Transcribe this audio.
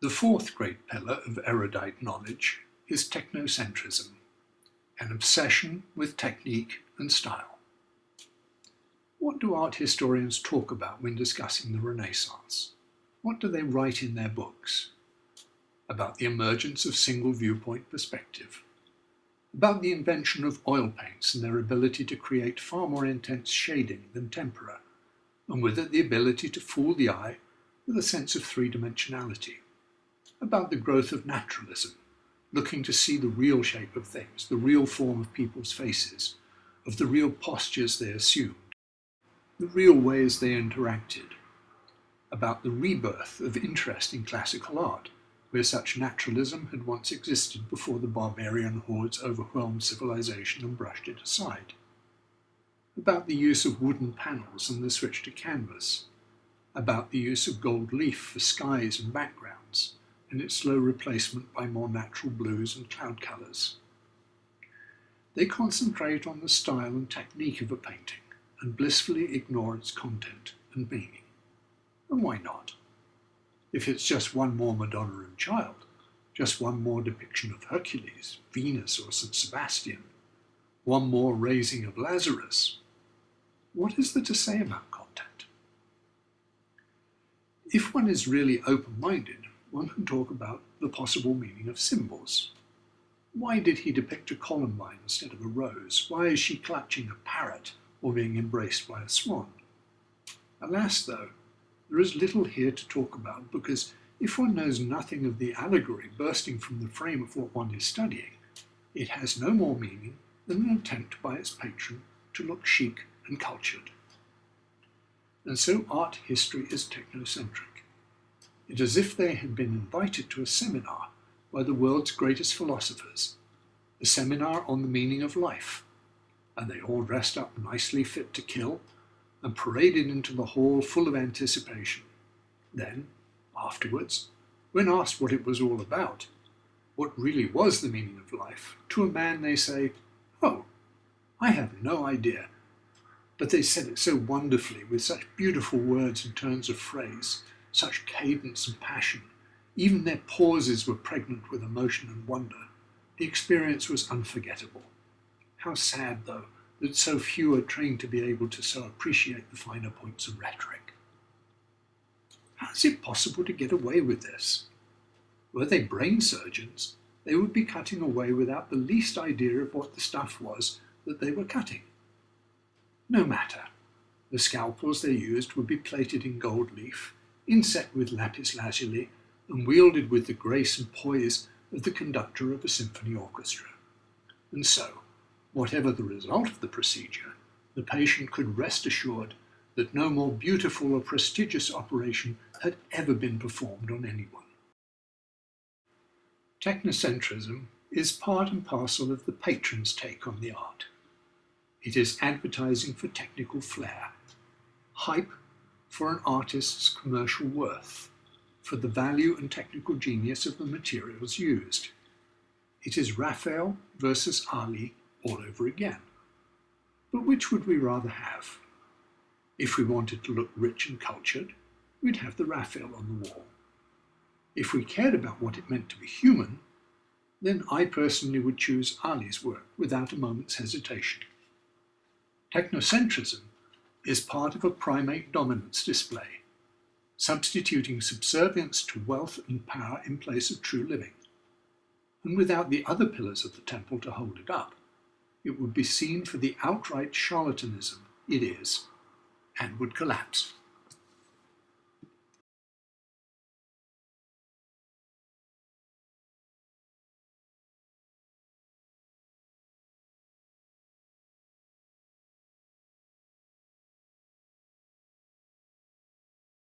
The fourth great pillar of erudite knowledge is technocentrism, an obsession with technique and style. What do art historians talk about when discussing the Renaissance? What do they write in their books? About the emergence of single viewpoint perspective, about the invention of oil paints and their ability to create far more intense shading than tempera, and with it the ability to fool the eye with a sense of three-dimensionality, about the growth of naturalism, looking to see the real shape of things, the real form of people's faces, of the real postures they assumed, the real ways they interacted, about the rebirth of interest in classical art, where such naturalism had once existed before the barbarian hordes overwhelmed civilization and brushed it aside, about the use of wooden panels and the switch to canvas, about the use of gold leaf for skies and backgrounds, and its slow replacement by more natural blues and cloud colours. They concentrate on the style and technique of a painting and blissfully ignore its content and meaning. And why not? If it's just one more Madonna and Child, just one more depiction of Hercules, Venus or St. Sebastian, one more raising of Lazarus, what is there to say about content? If one is really open-minded, one can talk about the possible meaning of symbols. Why did he depict a columbine instead of a rose? Why is she clutching a parrot or being embraced by a swan? Alas, though, there is little here to talk about, because if one knows nothing of the allegory bursting from the frame of what one is studying, it has no more meaning than an attempt by its patron to look chic and cultured. And so art history is technocentric. It is as if they had been invited to a seminar by the world's greatest philosophers, a seminar on the meaning of life, and they all dressed up nicely fit to kill and paraded into the hall full of anticipation. Then, afterwards, when asked what it was all about, what really was the meaning of life, to a man they say, "Oh, I have no idea." But they said it so wonderfully, with such beautiful words and turns of phrase, such cadence and passion. Even their pauses were pregnant with emotion and wonder. The experience was unforgettable. How sad, though, that so few are trained to be able to so appreciate the finer points of rhetoric. How is it possible to get away with this? Were they brain surgeons, they would be cutting away without the least idea of what the stuff was that they were cutting. No matter. The scalpels they used would be plated in gold leaf, inset with lapis lazuli, and wielded with the grace and poise of the conductor of a symphony orchestra. And so, whatever the result of the procedure, the patient could rest assured that no more beautiful or prestigious operation had ever been performed on anyone. Technocentrism is part and parcel of the patron's take on the art. It is advertising for technical flair, hype for an artist's commercial worth, for the value and technical genius of the materials used. It is Raphael versus Ali all over again. But which would we rather have? If we wanted to look rich and cultured, we'd have the Raphael on the wall. If we cared about what it meant to be human, then I personally would choose Ali's work without a moment's hesitation. Technocentrism is part of a primate dominance display, substituting subservience to wealth and power in place of true living. And without the other pillars of the temple to hold it up, it would be seen for the outright charlatanism it is, and would collapse.